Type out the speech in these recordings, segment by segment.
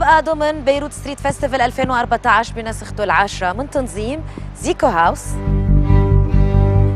مسابقة ضمن بيروت ستريت فيستيفال 2014 بنسخته العاشرة من تنظيم زيكو هاوس.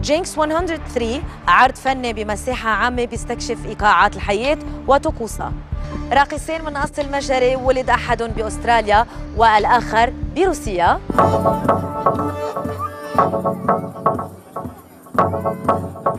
جينكس 103 عرض فني بمساحة عامة بيستكشف إيقاعات الحياة وطقوسها. راقصين من أصل مجري ولد أحدهم بأستراليا والآخر بروسيا.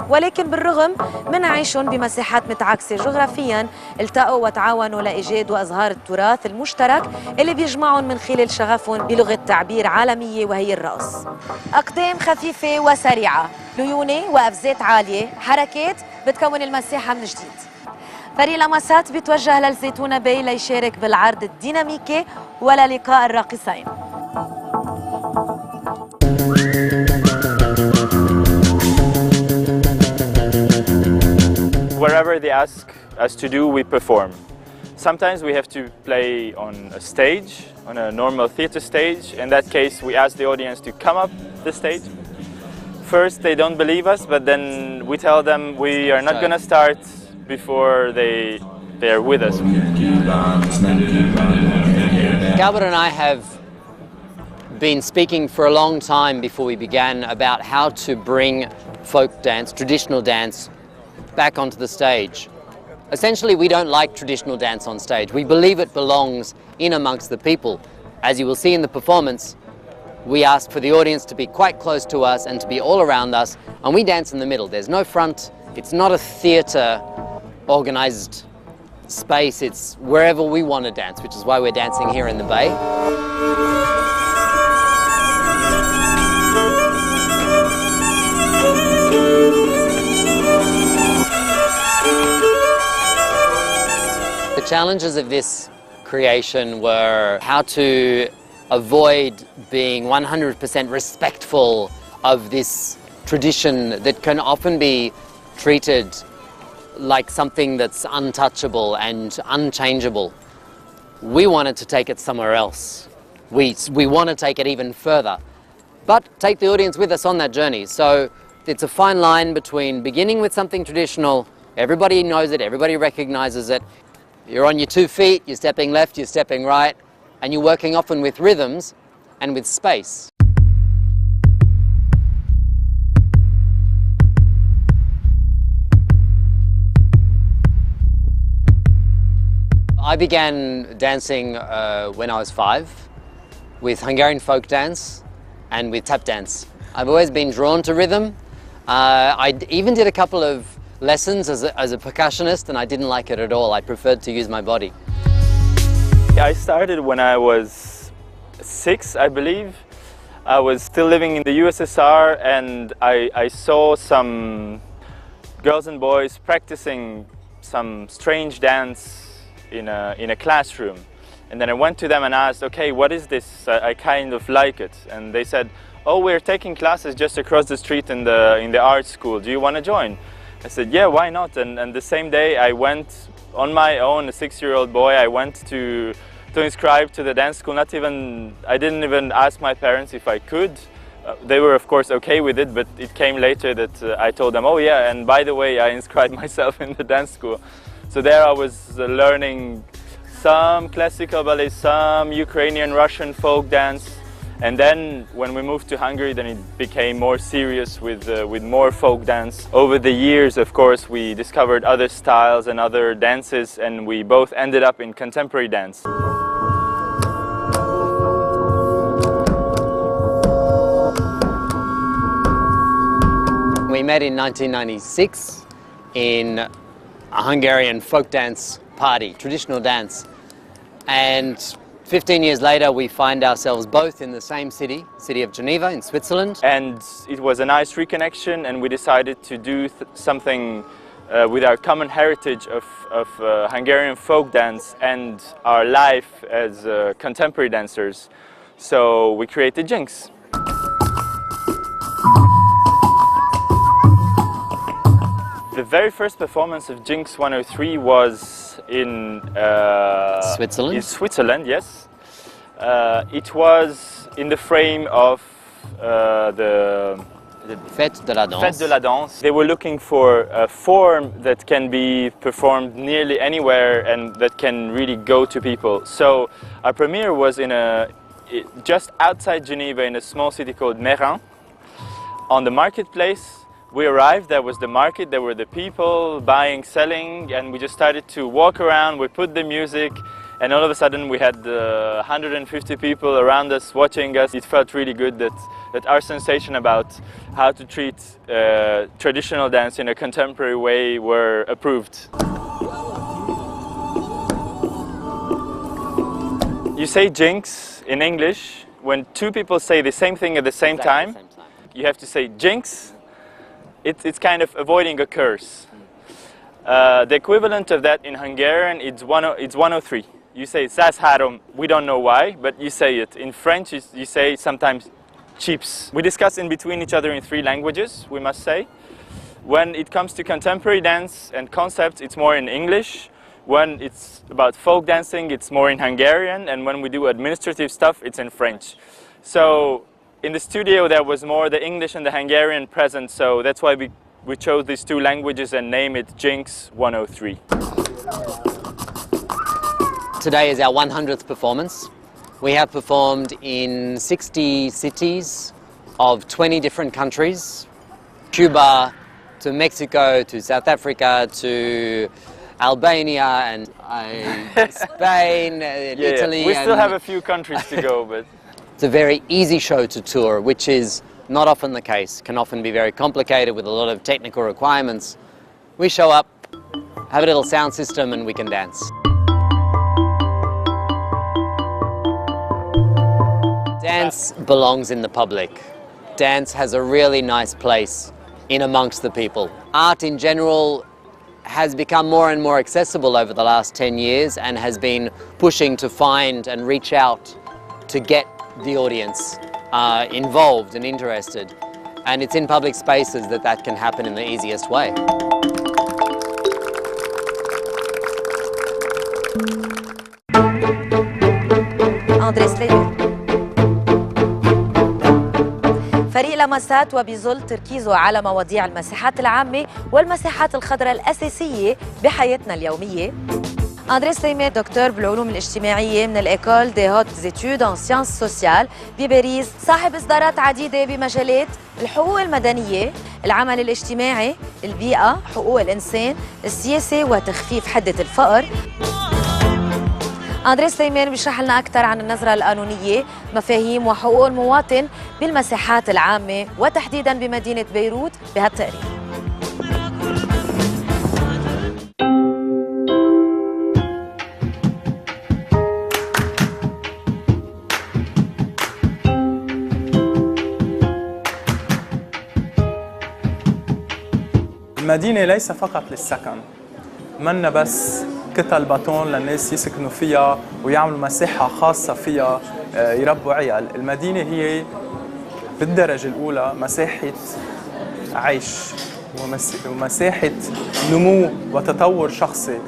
ولكن بالرغم من عيشهم بمساحات متعاكسة جغرافياً، التقوا وتعاونوا لإيجاد وإظهار التراث المشترك اللي بيجمعهم من خلال شغفهم بلغة تعبير عالمية وهي الرقص. أقدام خفيفة وسريعة، ليونة وقفزات عالية، حركات بتكون المساحة من جديد. فريق لمسات بيتوجه للزيتونة باي ليشارك بالعرض الديناميكي وللقاء الراقصين. Wherever they ask us to do, we perform. Sometimes we have to play on a stage, on a normal theater stage. In that case, we ask the audience to come up the stage. First, they don't believe us, but then we tell them we are not going to start before they are with us. Wغابور and I have been speaking for a long time before we began about how to bring folk dance, traditional dance, back onto the stage. Essentially, we don't like traditional dance on stage. We believe it belongs in amongst the people. As you will see in the performance, we ask for the audience to be quite close to us and to be all around us, and we dance in the middle. There's no front. It's not a theatre organised space. It's wherever we want to dance, which is why we're dancing here in the bay. The challenges of this creation were how to avoid being 100% respectful of this tradition that can often be treated like something that's untouchable and unchangeable. We wanted to take it somewhere else. We want to take it even further, but take the audience with us on that journey. So it's a fine line between beginning with something traditional, everybody knows it, everybody recognizes it. You're on your 2 feet, you're stepping left, you're stepping right, and you're working often with rhythms and with space. I began dancing when I was 5 with Hungarian folk dance and with tap dance. I've always been drawn to rhythm. I even did a couple of lessons as a percussionist, and I didn't like it at all. I preferred to use my body. I started when I was 6, I believe. I was still living in the USSR, and I saw some girls and boys practicing some strange dance in a classroom. And then I went to them and asked, okay, what is this? I kind of like it. And they said, oh, we're taking classes just across the street in the art school. Do you want to join? I said, yeah, why not? And the same day I went on my own, a 6-year-old boy, I went to inscribe to the dance school. I didn't even ask my parents if I could. They were of course okay with it, but it came later that I told them, oh yeah, and by the way, I inscribed myself in the dance school. So there I was learning some classical ballet, some Ukrainian, Russian folk dance. And then when we moved to Hungary, then it became more serious with more folk dance. Over the years, of course, we discovered other styles and other dances, and we both ended up in contemporary dance. We met in 1996 in a Hungarian folk dance party, traditional dance. And 15 years later, we find ourselves both in the same city of Geneva in Switzerland. And it was a nice reconnection, and we decided to do something with our common heritage of Hungarian folk dance and our life as contemporary dancers. So we created Jinx. The very first performance of Jinx 103 was in Switzerland. In Switzerland, yes. It was in the frame of the Fête de la danse. Fête de la danse. They were looking for a form that can be performed nearly anywhere and that can really go to people. So our premiere was just outside Geneva in a small city called Mérin. On the marketplace, we arrived, there was the market, there were the people buying, selling, and we just started to walk around, we put the music, and all of a sudden we had 150 people around us watching us. It felt really good that our sensation about how to treat traditional dance in a contemporary way were approved. You say jinx in English when two people say the same thing at the same time. You have to say jinx. It's kind of avoiding a curse. The equivalent of that in Hungarian, it's 103. You say "Sas harom," we don't know why, but you say it. In French, you say sometimes "chips." We discuss in between each other in 3 languages, we must say. When it comes to contemporary dance and concepts, it's more in English. When it's about folk dancing, it's more in Hungarian. And when we do administrative stuff, it's in French. So in the studio, there was more the English and the Hungarian present. So that's why we chose these 2 languages and name it Jinx 103. Today is our 100th performance. We have performed in 60 cities of 20 different countries. Cuba to Mexico to South Africa to Albania and Spain, Italy. We still have a few countries to go, but it's a very easy show to tour, which is not often the case. Can often be very complicated with a lot of technical requirements. We show up, have a little sound system, and we can dance. Dance belongs in the public. Dance has a really nice place in amongst the people. Art in general has become more and more accessible over the last 10 years and has been pushing to find and reach out to get the audience involved and interested. And it's in public spaces that can happen in the easiest way. أندري سليمان. فريق لمسات وبظل تركيزه على مواضيع المساحات العامة والمساحات الخضراء الأساسية بحياتنا اليومية. أندري سليمان دكتور بالعلوم الاجتماعية من الإيكول دي هوت زيتود ان سيانس سوسيال بباريس، صاحب إصدارات عديدة بمجالات الحقوق المدنية، العمل الاجتماعي، البيئة، حقوق الإنسان، السياسة وتخفيف حدة الفقر. أندري سليمان بيشرح لنا أكثر عن النظرة القانونية، مفاهيم وحقوق المواطن بالمساحات العامة وتحديداً بمدينة بيروت بهالتقرير. المدينة ليس فقط للسكن، منا بس كتل بطون للناس يسكنوا فيها ويعملوا مساحة خاصة فيها يربوا عيال. المدينة هي بالدرجة الأولى مساحة عيش ومساحة نمو وتطور شخصي،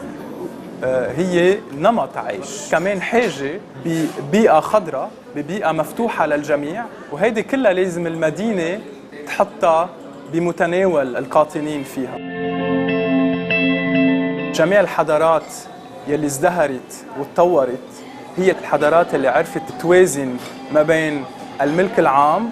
هي نمط عيش، كمان حاجة ببيئة خضراء، ببيئة مفتوحة للجميع، وهيدي كلها لازم المدينة تحطها بمتناول القاطنين فيها. جميع الحضارات يلي ازدهرت وتطورت هي الحضارات اللي عرفت توازن ما بين الملك العام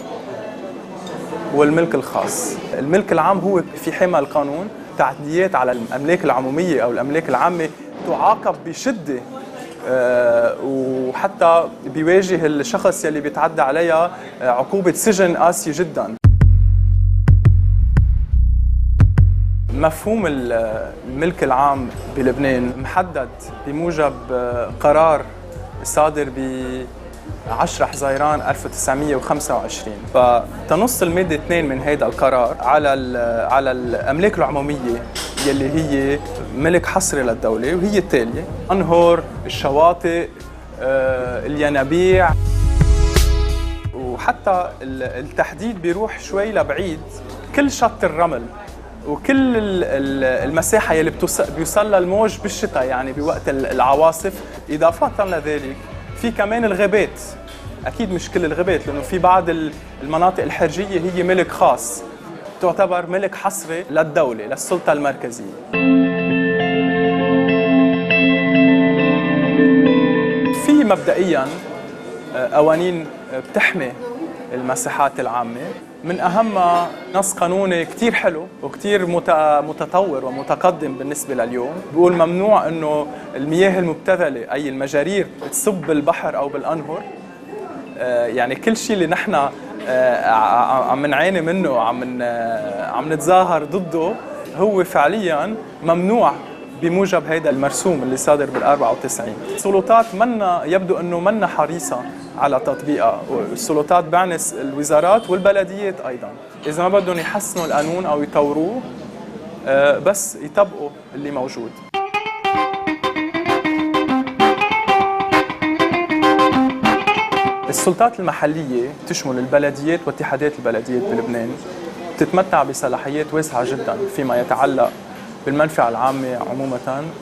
والملك الخاص. الملك العام هو في حمى القانون، تعديات على الأملاك العمومية أو الأملاك العامة تعاقب بشدة، وحتى بيواجه الشخص يلي بيتعدى عليها عقوبة سجن قاسية جداً. مفهوم الملك العام بلبنان محدد بموجب قرار صادر ب 10 حزيران 1925. فتنص المادة 2 من هذا القرار على الأملاك العمومية يلي هي ملك حصري للدولة، وهي التالية: أنهر، الشواطئ، الينابيع، وحتى التحديد بيروح شوي لبعيد، كل شط الرمل وكل المساحة يلي بيوصل لها الموج بالشتاء، يعني بوقت العواصف. إضافة لذلك في كمان الغابات، أكيد مش كل الغابات، لأنه في بعض المناطق الحرجية هي ملك خاص، تعتبر ملك حصري للدولة، للسلطة المركزية. في مبدئياً قوانين بتحمي المساحات العامة، من أهمها نص قانوني كتير حلو وكتير متطور ومتقدم بالنسبة لليوم، بيقول ممنوع إنه المياه المبتذلة أي المجارير تصب بالبحر أو بالأنهر. يعني كل شيء اللي نحن عم نعاني منه عم نتظاهر ضده هو فعلياً ممنوع بموجب هيدا المرسوم اللي صادر بال94. السلطات يبدو انه منا حريصه على تطبيقها، والسلطات بعني الوزارات والبلديات ايضا، اذا ما بدهم يحسنوا القانون او يطوروه بس يطبقوا اللي موجود. السلطات المحليه تشمل البلديات واتحادات البلديات بلبنان، تتمتع بصلاحيات واسعه جدا فيما يتعلق بالمنفعة العامة عموماً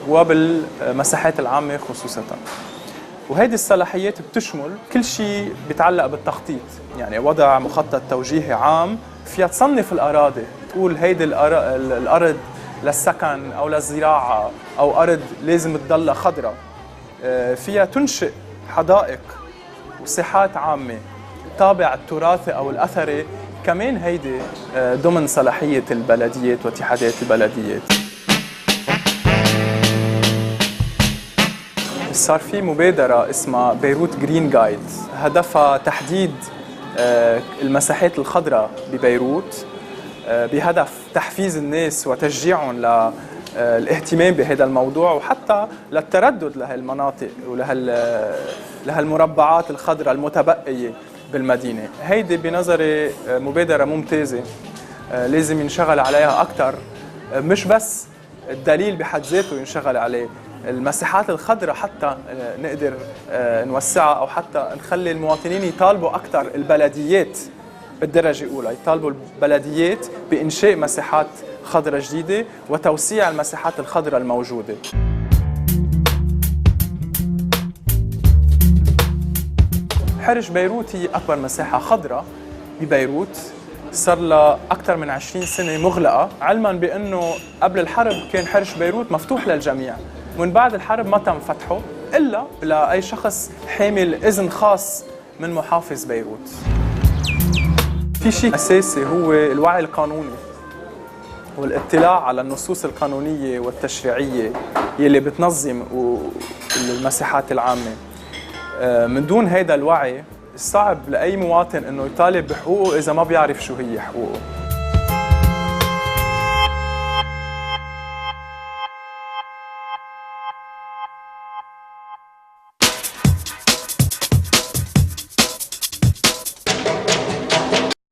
وبالمساحات العامة خصوصاً. وهذه الصلاحيات بتشمل كل شيء بيتعلق بالتخطيط، يعني وضع مخطط توجيهي عام فيها تصنف الأراضي، تقول هيدي الأرض للسكن أو للزراعة أو أرض لازم تضلها خضراء. فيها تنشئ حدائق وساحات عامة، طابع التراثي أو الأثري كمان هيدي ضمن صلاحية البلديات واتحادات البلديات. صار في مبادرة اسمها بيروت جرين جايد، هدفها تحديد المساحات الخضراء ببيروت بهدف تحفيز الناس وتشجيعهم للاهتمام بهذا الموضوع، وحتى للتردد لهالمناطق ولهالمربعات الخضراء المتبقية بالمدينة. هيدي بنظري مبادرة ممتازة لازم ينشغل عليها أكثر، مش بس الدليل بحد ذاته ينشغل عليه، المساحات الخضراء حتى نقدر نوسعها، أو حتى نخلي المواطنين يطالبوا أكثر البلديات بالدرجة الأولى، يطالبوا البلديات بإنشاء مساحات خضراء جديدة وتوسيع المساحات الخضراء الموجودة. حرج بيروت هي أكبر مساحة خضراء ببيروت، صار لها أكثر من 20 سنة مغلقة، علماً بأنه قبل الحرب كان حرج بيروت مفتوح للجميع، ومن بعد الحرب ما تم فتحه إلا لأي شخص حامل إذن خاص من محافظ بيروت. في شيء أساسي هو الوعي القانوني والاطلاع على النصوص القانونية والتشريعية يلي بتنظم المساحات العامة. من دون هيدا الوعي صعب لأي مواطن إنه يطالب بحقوقه إذا ما بيعرف شو هي حقوقه.